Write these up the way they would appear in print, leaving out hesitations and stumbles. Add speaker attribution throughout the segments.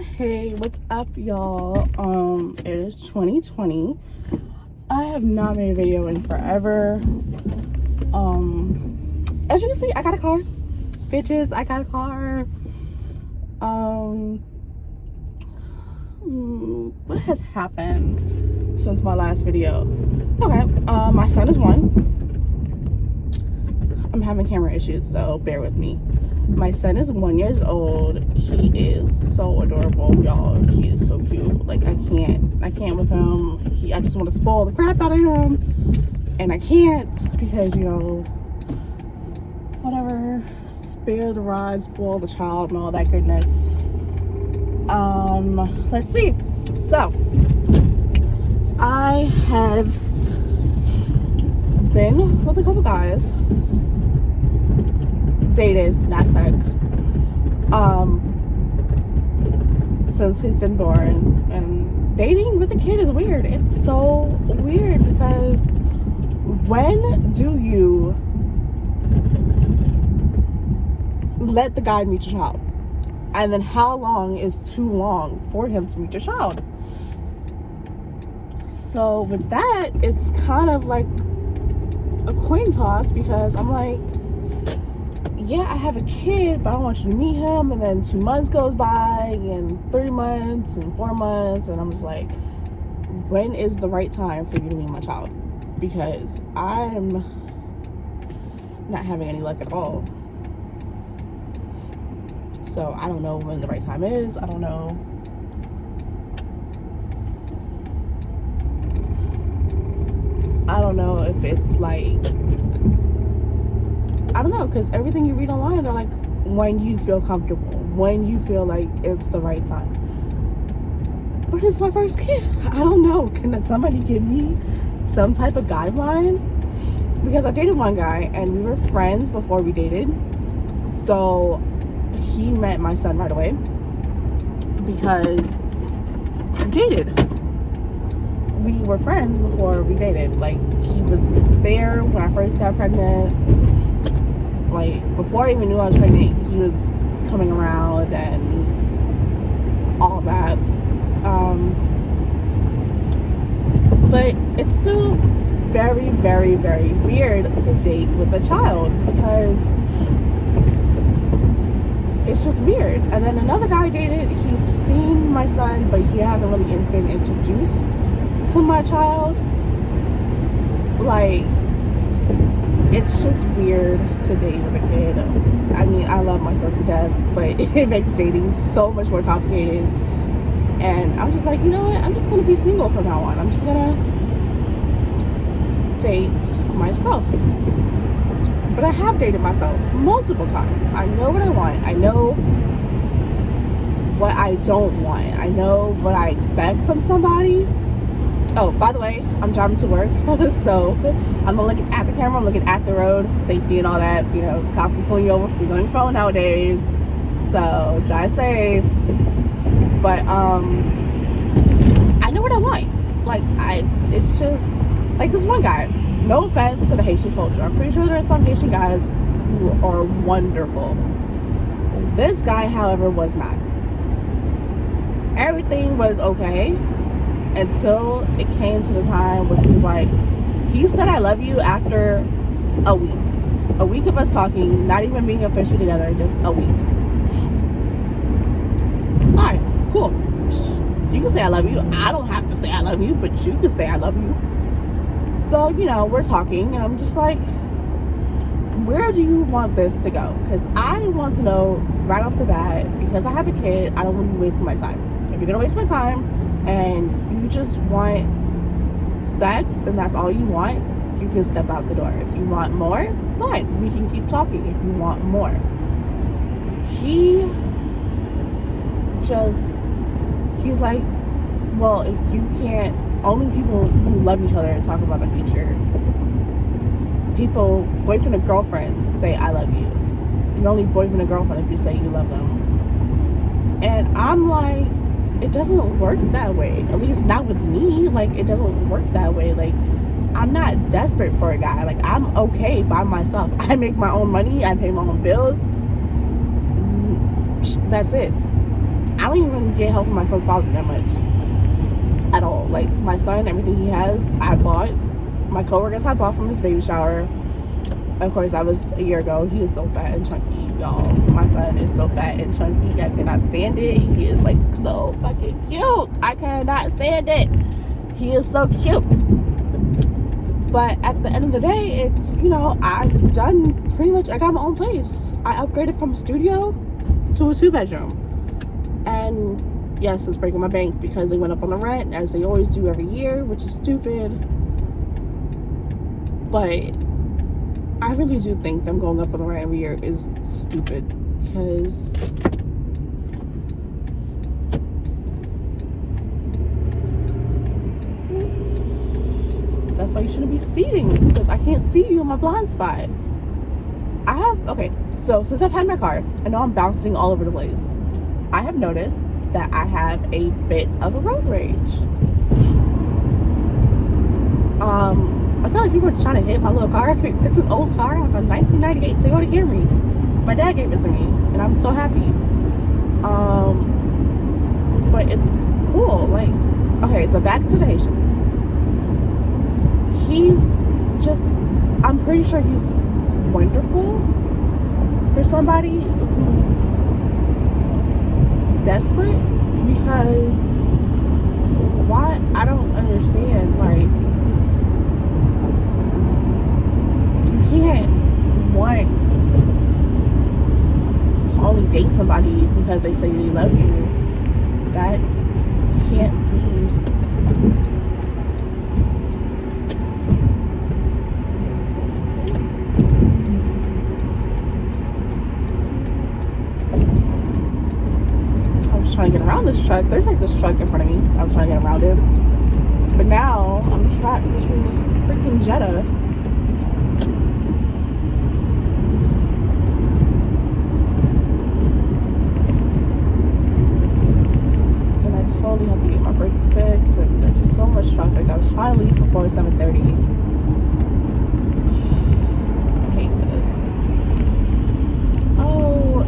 Speaker 1: Hey, what's up, y'all? It is 2020. I have not made a video in forever. As you can see, I got a car. Bitches, I got a car. What has happened since my last video? Okay, my son is 1. I'm having camera issues, so bear with me. My son is 1 year old. He is so adorable, y'all. He is so cute. Like, I can't with him. I just want to spoil the crap out of him, and I can't because, you know, whatever, spare the rod, spoil the child, and all that goodness. Let's see. So, I have been with a couple guys. Dated, not sex, since he's been born. And dating with a kid is weird. It's so weird because when do you let the guy meet your child? And then how long is too long for him to meet your child? So with that, it's kind of like a coin toss, because I'm like, yeah, I have a kid, but I don't want you to meet him. And then 2 months goes by, and 3 months, and 4 months, and I'm just like, when is the right time for you to meet my child? Because I'm not having any luck at all. So I don't know when the right time is. I don't know. I don't know if it's like, I don't know, because everything you read online, they're like, when you feel comfortable, when you feel like it's the right time. But it's my first kid. I don't know. Can somebody give me some type of guideline? Because I dated one guy, and we were friends before we dated. So he met my son right away because we dated. We were friends before we dated. Like, he was there when I first got pregnant. Like, before I even knew I was pregnant, he was coming around and all that. But it's still very, very, very weird to date with a child, because it's just weird. And then another guy I dated, he's seen my son, but he hasn't really been introduced to my child. Like, it's just weird to date with a kid. I mean, I love my son to death, but it makes dating so much more complicated. And I'm just like, you know what? I'm just gonna be single from now on. I'm just gonna date myself. But I have dated myself multiple times. I know what I want. I know what I don't want. I know what I expect from somebody. Oh, by the way, I'm driving to work, so I'm not looking at the camera, I'm looking at the road, safety and all that, you know, constantly pulling you over for your phone nowadays, so drive safe. But, I know what I want. Like, it's just, like, this one guy, no offense to the Haitian culture, I'm pretty sure there are some Haitian guys who are wonderful. This guy, however, was not. Everything was okay until it came to the time where he was like, he said I love you after a week of us talking, not even being officially together, just a week. Alright, cool. You can say I love you. I don't have to say I love you, but you can say I love you. So, you know, we're talking, and I'm just like, where do you want this to go? Because I want to know right off the bat, because I have a kid, I don't want you wasting my time. If you're gonna waste my time and you just want sex and that's all you want, you can step out the door. If you want more, fine, we can keep talking if you want more. He's like, well, if you can't, only people who love each other and talk about the future, people, boyfriend and girlfriend, say I love you. You're only boyfriend and girlfriend if you say you love them. And I'm like, it doesn't work that way. At least not with me. Like, it doesn't work that way. Like, I'm not desperate for a guy. Like, I'm okay by myself. I make my own money. I pay my own bills. That's it. I don't even get help from my son's father that much at all. Like, my son, everything he has, I bought. My coworkers I bought from his baby shower. Of course, that was a year ago. He is so fat and chunky, y'all. My son is so fat and chunky. I cannot stand it. He is like so fucking cute. I cannot stand it. He is so cute. But at the end of the day, it's, you know, I've done pretty much, I got my own place. I upgraded from a studio to a 2-bedroom. And yes, it's breaking my bank because they went up on the rent, as they always do every year, which is stupid. But I really do think them going up on the rent every year is stupid, because that's why you shouldn't be speeding, because I can't see you in my blind spot. Okay, so since I've had my car, I know I'm bouncing all over the place. I have noticed that I have a bit of a road rage. I feel like people are trying to hit my little car. It's an old car. I have a 1998 Toyota Camry. My dad gave it to me, and I'm so happy. But it's cool. Like, okay, so back to the Haitian. He's just, I'm pretty sure he's wonderful for somebody who's desperate, because why? I don't understand. Like, you can't want to only date somebody because they say they love you. That can't be. Trying to get around this truck. There's like this truck in front of me. I was trying to get around it, but now I'm trapped between this freaking Jetta. And I totally have to get my brakes fixed, and there's so much traffic. I was trying to leave before 7:30. I hate this. Oh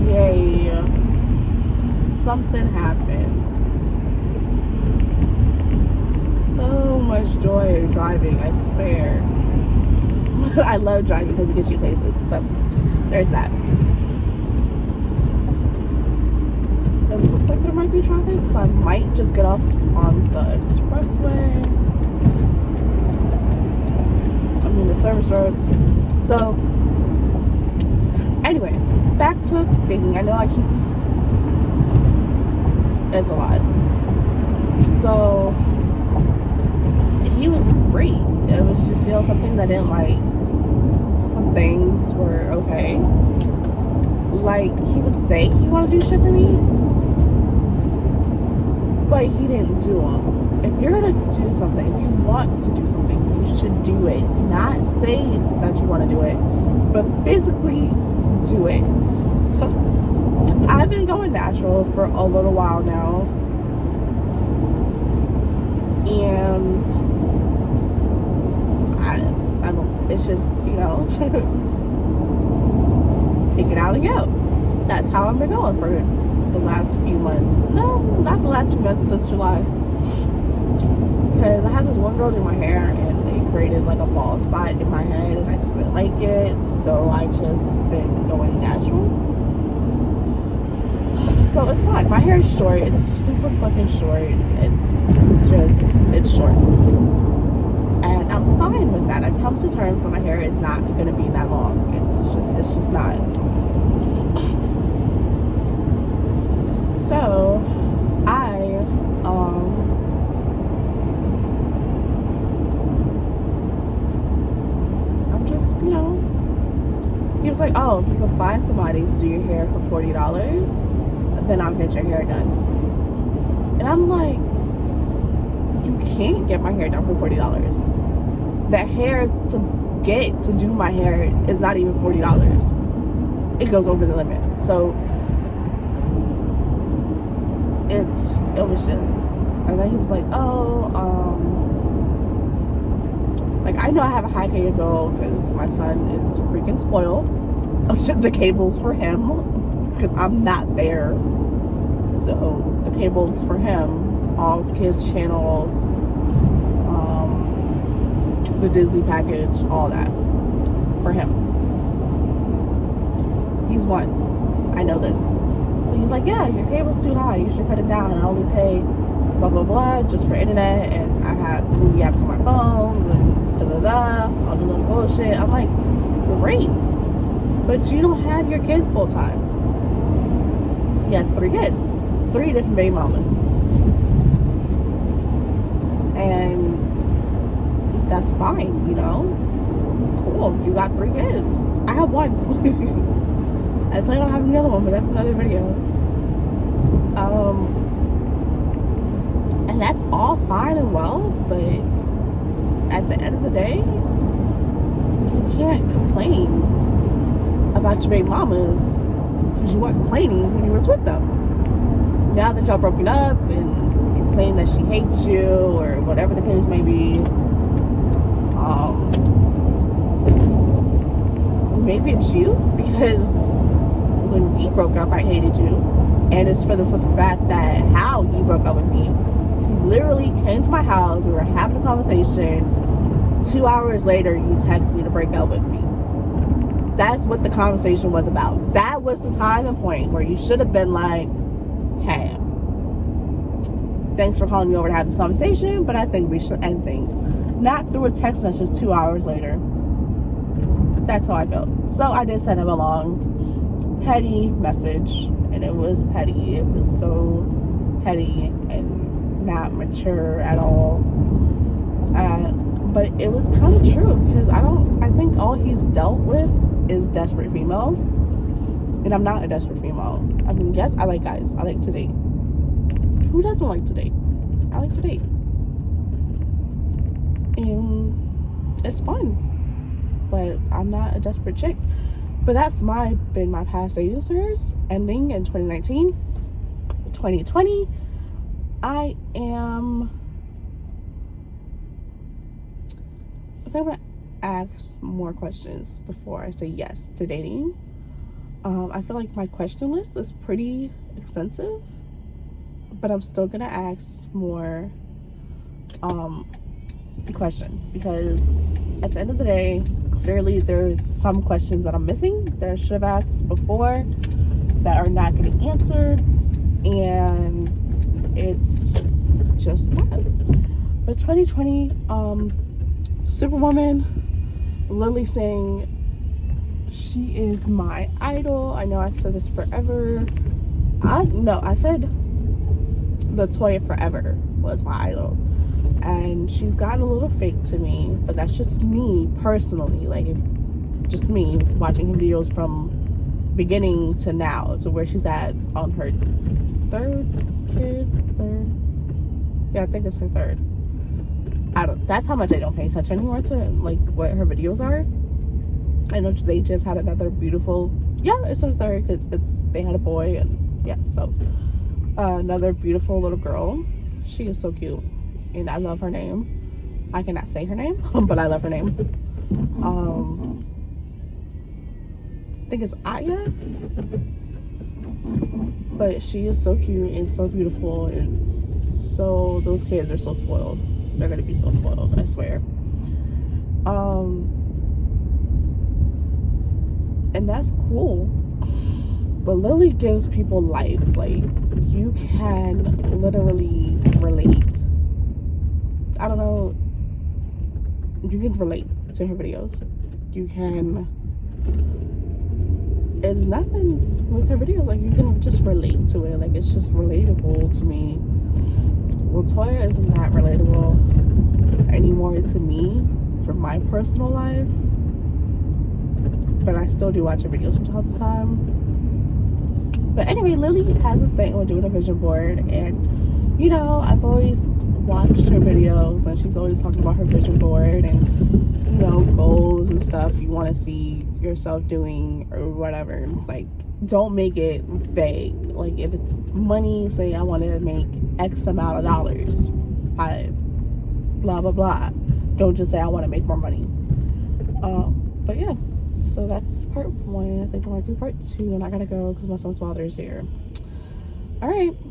Speaker 1: yay, something happened. So much joy driving, I swear. I love driving because it gets you places. So there's that. It looks like there might be traffic, so I might just get off on the expressway. I mean the service road. So anyway, back to dating. I know I keep, it's a lot. So he was great. It was just, you know, some things I didn't like. Some things were okay. Like, he would say he wanted to do shit for me, but he didn't do them. If you're gonna do something, if you want to do something, you should do it. Not say that you want to do it, but physically do it. So I've been going natural for a little while now, and I don't, it's just, you know, pick it out and go. That's how I've been going for the last few months. No, not the last few months, since July. Because I had this one girl do my hair, and it created like a bald spot in my head, and I just didn't like it, so I just been going natural. So it's fine. My hair is short. It's super fucking short. It's short. And I'm fine with that. I've come to terms that my hair is not going to be that long. It's just not. So, I'm just, you know, he was like, oh, if you can find somebody to do your hair for $40, then I'll get your hair done. And I'm like, you can't get my hair done for $40. The hair to get to do my hair is not even $40. It goes over the limit. So it was just, and then he was like, oh, like, I know I have a high paying bill because my son is freaking spoiled. The cable's for him because I'm not there. So the cable's for him, all of the kids' channels, the Disney package, all that for him. He's one. I know this. So he's like, yeah, your cable's too high. You should cut it down. I only pay blah, blah, blah just for internet. And I have movie apps on my phones and da-da-da, all the little bullshit. I'm like, great. But you don't have your kids full time. He has 3 kids. 3 different baby mamas. And that's fine, you know? Cool. You got 3 kids. I have 1. I plan on having the other one, but that's another video. And that's all fine and well, but at the end of the day, you can't complain about your baby mamas because you weren't complaining when you were with them. Now that y'all broken up and you claim that she hates you or whatever the case may be, maybe it's you, because when we broke up, I hated you. And it's for the simple fact that how you broke up with me. You literally came to my house, we were having a conversation. 2 hours later, you text me to break up with me. That's what the conversation was about. That was the time and point where you should have been like, hey, thanks for calling me over to have this conversation, but I think we should end things. Not through a text message 2 hours later. That's how I felt. So I did send him a long, petty message, and it was petty. It was so petty and not mature at all. But it was kind of true, because I think all he's dealt with is desperate females, and I'm not a desperate female. I mean, yes, I like guys. I like to date. Who doesn't like to date? I like to date, and it's fun. But I'm not a desperate chick. But that's been my past dating affairs ending in 2019. 2020, I think I'm gonna ask more questions before I say yes to dating. I feel like my question list is pretty extensive, but I'm still gonna ask more questions, because at the end of the day, clearly there's some questions that I'm missing that I should have asked before that are not getting answered, and it's just that. But 2020, Superwoman, Lily Singh, she is my idol. I know I've said this forever. I said Latoya forever was my idol. And she's gotten a little fake to me, but that's just me personally. Like, just me watching her videos from beginning to now, to where she's at on her third. Yeah, I think it's her 3rd. That's how much I don't pay attention anymore to like what her videos are. I know they just had another beautiful, it's her 3rd, because they had a boy, and yeah, so another beautiful little girl. She is so cute. And I love her name. I cannot say her name, but I love her name. I think it's Aya. But she is so cute and so beautiful, and so those kids are so spoiled. They're gonna be so spoiled, I swear. And that's cool. But Lily gives people life. Like, you can literally relate. I don't know, you can relate to her videos. You can, it's nothing with her videos. Like, you can just relate to it. Like, it's just relatable to me. Well, Toya isn't that relatable anymore to me from my personal life. But I still do watch her videos from time to time. But anyway, Lily has this thing with doing a vision board. And, you know, I've always watched her videos, and she's always talking about her vision board and, you know, goals and stuff you want to see yourself doing or whatever. Like, don't make it vague. Like, if it's money, say I want to make X amount of dollars by blah blah blah. Don't just say I want to make more money. But yeah, so that's part 1. I think I might do part 2, and I gotta go because my son's father is here. All right.